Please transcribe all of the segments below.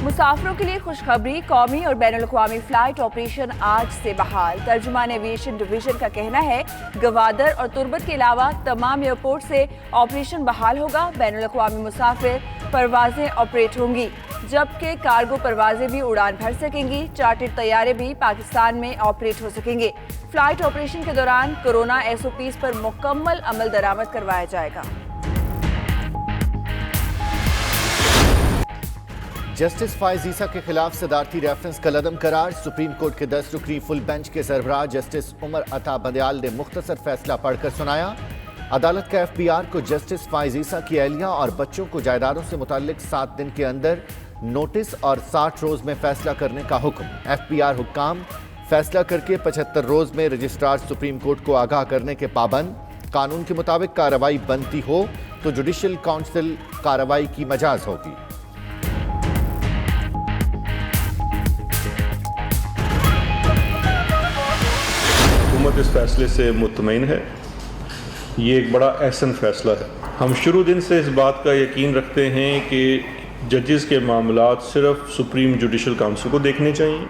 मुसाफिरों के लिए खुशखबरी, कौमी और बैनुल-अक़वामी फ्लाइट ऑपरेशन आज से बहाल। तर्जुमान एविएशन डिवीजन का कहना है गवादर और तुर्बत के अलावा तमाम एयरपोर्ट से ऑपरेशन बहाल होगा। बैनुल-अक़वामी मुसाफिर परवाजें ऑपरेट होंगी, जबकि कार्गो परवाजें भी उड़ान भर सकेंगी। चार्टर्ड तैयारे भी पाकिस्तान में ऑपरेट हो सकेंगे। फ्लाइट ऑपरेशन के दौरान कोरोना SOPs पर मुकम्मल अमल दरामद करवाया जाएगा। जस्टिस फायज ईसा के खिलाफ सदारती रेफरेंस का लदम करार। सुप्रीम कोर्ट के 10 रुकनी फुल बेंच के सरबराह जस्टिस उमर अता बंदयाल ने मुख्तसर फैसला पढ़कर सुनाया। अदालत का FBR को जस्टिस फायज ईसा की अहलिया और बच्चों को जायदादों से मुताल्लिक 7 दिन के अंदर नोटिस और 60 रोज में फैसला करने का हुक्म। FBR हुक्काम फैसला करके 75 रोज में रजिस्ट्रार सुप्रीम कोर्ट को आगाह करने के पाबंद। कानून के मुताबिक कार्रवाई बनती हो तो जुडिशल काउंसिल कार्रवाई की मजाज होगी। हुकूमत इस फैसले से मुतमईन है। ये एक बड़ा अहसन फैसला है। हम शुरू दिन से इस बात का यकीन रखते हैं कि जजेस के मामलात सिर्फ सुप्रीम जुडिशल काउंसिल को देखने चाहिए।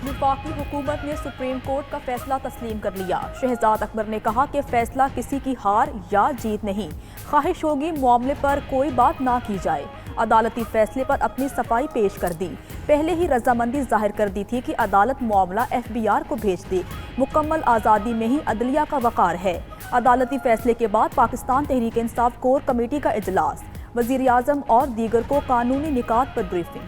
वफाकी हुकूमत ने सुप्रीम कोर्ट का फैसला तस्लीम कर लिया। शहजाद अकबर ने कहा कि फैसला किसी की हार या जीत नहीं, ख्वाहिश होगी मामले पर कोई बात ना की जाए। अदालती फैसले पर अपनी सफाई पेश कर दी। पहले ही रजामंदी जाहिर कर दी थी कि अदालत मामला FBR को भेज दे। मुकम्मल आज़ादी में ही अदलिया का वक़ार है। अदालती फैसले के बाद पाकिस्तान तहरीक इंसाफ कोर कमेटी का इजलास, वज़ीर आज़म और दीगर को कानूनी निकात पर ब्रीफिंग।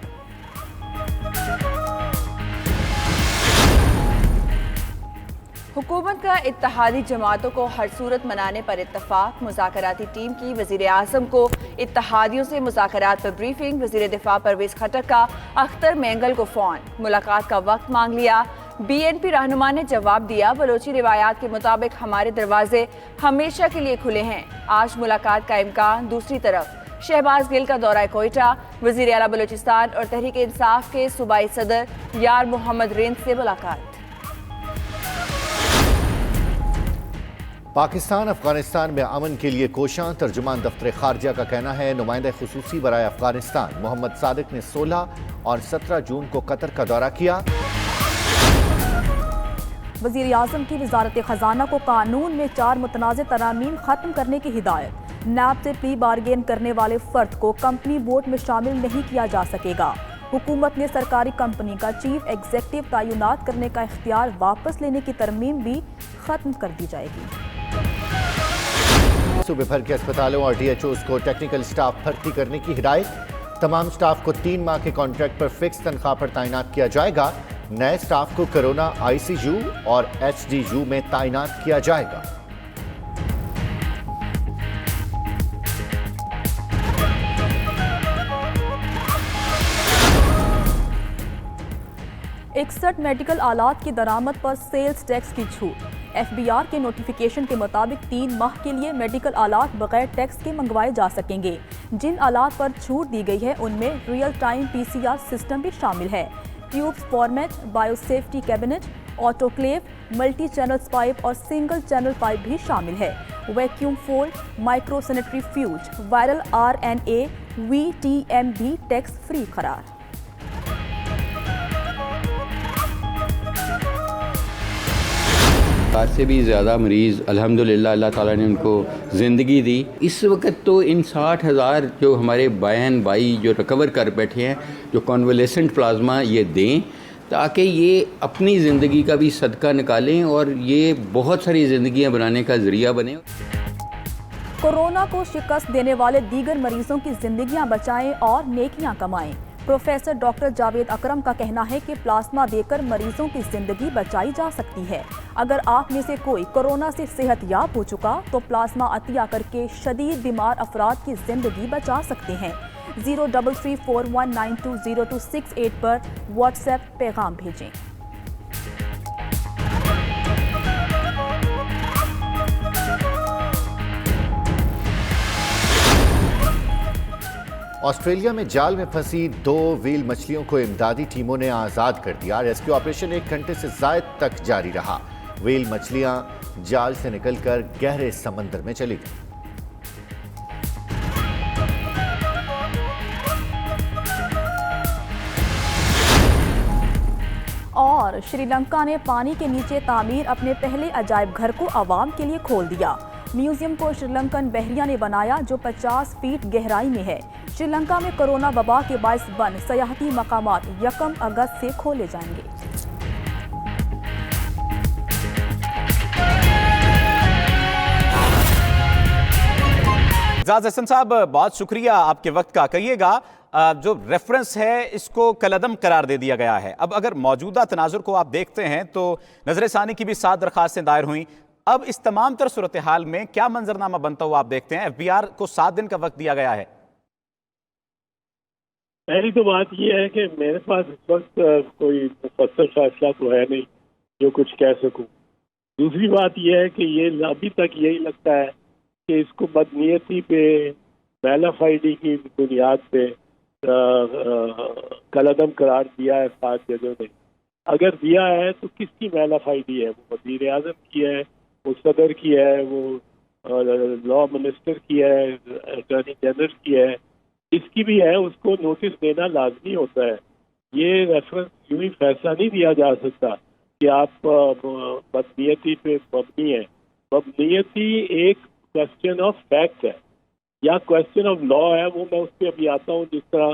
हुकूमत का इत्तेहादी जमातों को हर सूरत मनाने पर इत्तफाक। मुज़ाकराती टीम की वज़ीर आज़म को इत्तेहादियों से मुज़ाकरात पर ब्रीफिंग। वज़ीर दिफा परवेज़ खट्टर का अख्तर मेंगल को फ़ोन, मुलाकात का वक्त मांग लिया। BNP रहनुमा ने जवाब दिया, बलोची रिवायात के मुताबिक हमारे दरवाजे हमेशा के लिए खुले हैं। आज मुलाकात का इम्कान। दूसरी तरफ शहबाज गिल का दौरा कोयटा, वज़ीर आला बलोचिस्तान और तहरीक इंसाफ के सूबाई सदर यार मोहम्मद रिंद से मुलाकात। पाकिस्तान अफगानिस्तान में अमन के लिए कोशां। तर्जुमान दफ्तर खारजा का कहना है नुमाइंदा खुसूसी बराए अफगानिस्तान मोहम्मद सादिक ने 16 और 17 जून को कतर का दौरा किया। वज़ीर आज़म की वज़ारत ख़जाना को कानून में 4 मुतनाज़ तरामीम ख़त्म करने की हिदायत। नैब से प्री बारगेन करने वाले फ़र्द को कंपनी बोर्ड में शामिल नहीं किया जा सकेगा। हुकूमत ने सरकारी कंपनी का चीफ एग्जीक्यूटिव तैनात करने का इख्तियार वापस लेने की तरमीम भी ख़त्म कर दी जाएगी। सूबे भर के अस्पतालों और DHOs को टेक्निकल स्टाफ भर्ती करने की हिदायत। तमाम स्टाफ को 3 माह के कॉन्ट्रैक्ट पर फिक्स तनख्वाह पर तैनात किया जाएगा। नए स्टाफ को कोरोना ICU और HDU में तैनात किया जाएगा। इकसठ मेडिकल आलात की दरामद पर सेल्स टैक्स की छूट। FBR के नोटिफिकेशन के मुताबिक 3 माह के लिए मेडिकल आलात बगैर टैक्स के मंगवाए जा सकेंगे। जिन आलात पर छूट दी गई है उनमें रियल टाइम PCR सिस्टम भी शामिल है। Tubes format, biosafety cabinet, autoclave, multi channels pipe और सिंगल चैनल पाइप भी शामिल है। Vacuum fold, micro sanitary fuse, viral RNA VTM भी टैक्स फ्री करार। आज से भी ज़्यादा मरीज़ अल्हम्दुलिल्लाह अल्लाह ताला ने उनको ज़िंदगी दी। इस वक्त तो इन 60,000 जो हमारे बहन भाई जो रिकवर कर बैठे हैं, जो कॉन्वलेसेंट प्लाज्मा ये दें ताकि ये अपनी ज़िंदगी का भी सदका निकालें और ये बहुत सारी ज़िंदगियां बनाने का ज़रिया बने। कोरोना को शिकस्त देने वाले दीगर मरीजों की जिंदगियां बचाएं और नेकियां कमाएं। प्रोफेसर डॉक्टर जावेद अकरम का कहना है कि प्लाज्मा देकर मरीजों की जिंदगी बचाई जा सकती है। अगर आप में से कोई कोरोना से सेहतयाब हो चुका तो प्लाज्मा अतिया करके शदीद बीमार अफराद की जिंदगी बचा सकते हैं। 0334192026 पर व्हाट्सएप पैगाम भेजें। ऑस्ट्रेलिया में जाल में फंसी 2 व्हेल मछलियों को इमदादी टीमों ने आज़ाद कर दिया। रेस्क्यू ऑपरेशन 1 घंटे से ज़ायद तक जारी रहा। व्हेल मछलियां जाल से निकलकर गहरे समंदर में चली गई। और श्रीलंका ने पानी के नीचे तामीर अपने पहले अजायब घर को आवाम के लिए खोल दिया। म्यूजियम को श्रीलंकन बहरिया ने बनाया जो 50 फीट गहराई में है। श्रीलंका में कोरोना वबा के बायस बंद सयाहती मकामात 1 अगस्त से खोले जाएंगे। एजाज हसन साहब, बहुत शुक्रिया आपके वक्त का। कहिएगा, जो रेफरेंस है इसको कलअदम करार दे दिया गया है। अब अगर मौजूदा तनाजुर को आप देखते हैं तो नजर सानी की भी 7 दरखास्तें दायर हुई। अब इस तमाम तर सूरत हाल में क्या मंजरनामा बनता हुआ आप देखते हैं? FBI को 7 दिन का वक्त दिया गया है। पहली तो बात यह है कि मेरे पास इस वक्त कोई मुफस्सल फैसला तो है नहीं जो कुछ कह सकूं। दूसरी बात यह है कि ये अभी तक यही लगता है कि इसको बदनीयती पे, मैलाफाइडी की बुनियाद पे कलअदम करार दिया है 7 जजों ने। अगर दिया है तो किसकी मैलाफाइडी है? वो वज़ीर आज़म की है, वो सदर की है, वो लॉ मिनिस्टर की है, अटॉर्नी जनरल की है, इसकी भी है। उसको नोटिस देना लाजमी होता है। ये रेफरेंस यूं ही फैसला नहीं दिया जा सकता कि आप बदनीयती पे मबनी है। मबनीयती एक क्वेश्चन ऑफ फैक्ट है या क्वेश्चन ऑफ लॉ है। वो मैं उस पर अभी आता हूँ, जिस तरह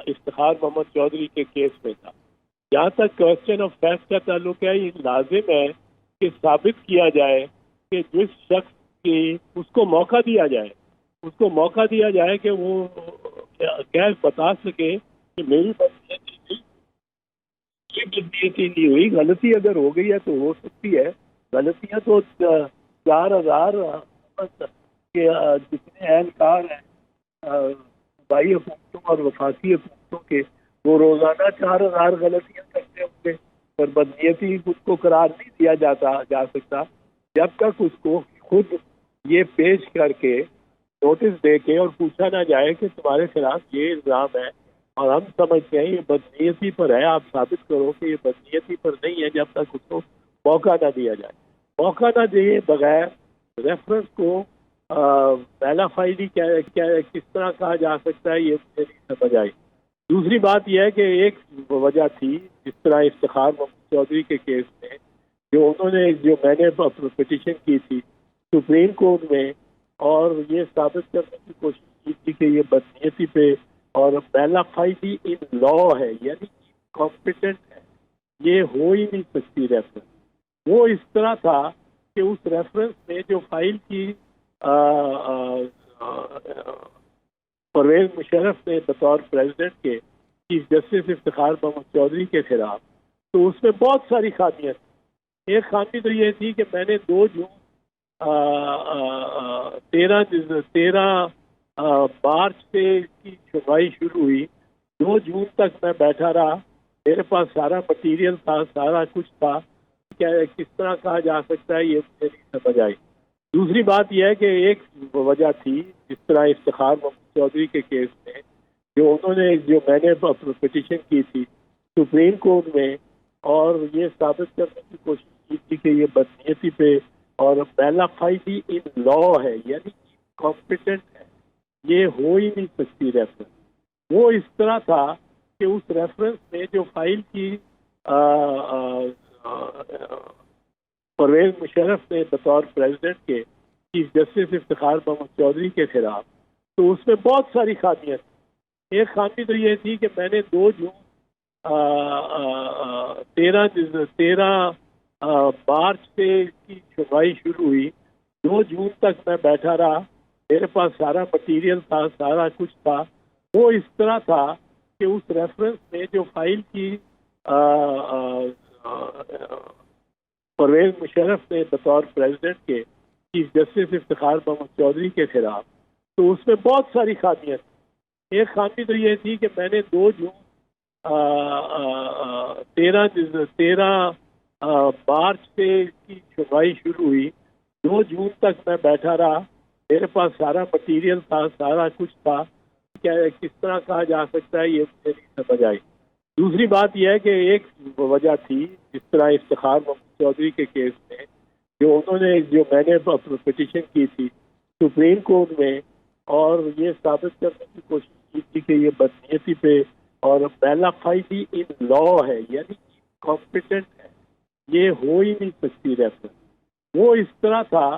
इफ्तिखार मोहम्मद चौधरी के केस में था। जहाँ तक क्वेश्चन ऑफ फैक्ट का ताल्लुक है, ये लाजिम है कि साबित किया जाए कि जिस शख्स की उसको मौका दिया जाए, उसको मौका दिया जाए कि वो क्या बता सके कि मेरी बदनीयती नहीं हुई। गलती अगर हो गई है तो हो सकती है। गलतियाँ तो 4000 के जितने एहलकार हैं सूबाई हुकूमतों और वफाकी हुकूमतों के, वो रोजाना 4000 गलतियाँ करते होंगे, पर बदनीयती उसको करार नहीं दिया जा सकता जब तक उसको खुद ये पेश करके नोटिस दे के और पूछा ना जाए कि तुम्हारे खिलाफ ये इल्जाम है और हम समझते हैं ये बदनीयती पर है, आप साबित करो कि ये बदनीयती पर नहीं है। जब तक उसको मौका ना दिया जाए, मौका ना दिए बगैर रेफरेंस को मैलाफाइडी क्या किस तरह कहा जा सकता है, ये मुझे नहीं समझ आई। दूसरी बात यह है कि एक वजह थी, जिस तरह इफ्तिखार मोहम्मद चौधरी के केस में जो मैंने पिटीशन की थी सुप्रीम कोर्ट में, और ये साबित करने की कोशिश की थी कि ये बदनीयती पे और मैलाफाइडी इन लॉ है, यानी कॉम्पिटेंट है, ये हो ही नहीं सकती रेफरेंस। वो इस तरह था कि उस रेफरेंस में जो फाइल की परवेज मुशर्रफ ने बतौर प्रेसिडेंट के चीफ जस्टिस इफ्तिखार मोहम्मद चौधरी के खिलाफ, तो उसमें बहुत सारी खामियां थी। एक खामी तो ये थी कि मैंने 2 जून 13 मार्च से इसकी सुनवाई शुरू हुई। 2 जून तक मैं बैठा रहा, मेरे पास सारा मटीरियल था, सारा कुछ था। क्या किस तरह कहा जा सकता है, ये मुझे नहीं समझ आई। दूसरी बात यह है कि एक वजह थी, जिस तरह इफ्तिखार मोहम्मद चौधरी के केस में जो मैंने पिटीशन की थी सुप्रीम कोर्ट में, और ये साबित करने की कोशिश की थी कि ये बदनीयती पे और मैलाफाइडी इन लॉ है, यानी कॉम्पिटेंट है, ये हो ही नहीं सकती रेफरेंस। वो इस तरह था कि उस रेफरेंस में जो फाइल की परवेज मुशर्रफ ने बतौर प्रेसिडेंट के चीफ जस्टिस इफ्तिखार मोहम्मद चौधरी के खिलाफ, तो उसमें बहुत सारी खामियां थी। एक खामी तो ये थी कि मैंने 2 जून 13 मार्च से इसकी सुनवाई शुरू हुई। 2 जून तक मैं बैठा रहा, मेरे पास सारा मटीरियल था, सारा कुछ था। वो इस तरह था कि उस रेफरेंस में जो फाइल की परवेज मुशर्रफ ने बतौर प्रेसिडेंट के चीफ जस्टिस इफ्तिखार मोहम्मद चौधरी के खिलाफ, तो उसमें बहुत सारी खामियां थी। एक खामी तो ये थी कि मैंने 2 जून 13 मार्च से इसकी सुनवाई शुरू हुई। 2 जून तक मैं बैठा रहा, मेरे पास सारा मटीरियल था, सारा कुछ था। क्या किस तरह कहा जा सकता है, ये मुझे नहीं समझ आई। दूसरी बात यह है कि एक वजह थी, जिस तरह इफ्तिखार मोहम्मद चौधरी के केस में जो मैंने पिटीशन की थी सुप्रीम कोर्ट में, और ये साबित करने की कोशिश की थी कि ये बदनीयती पे और मैलाफाइडी इन लॉ है, यानी कॉम्पिटेंट है, ये हो ही नहीं सकती रेफरेंस। वो इस तरह था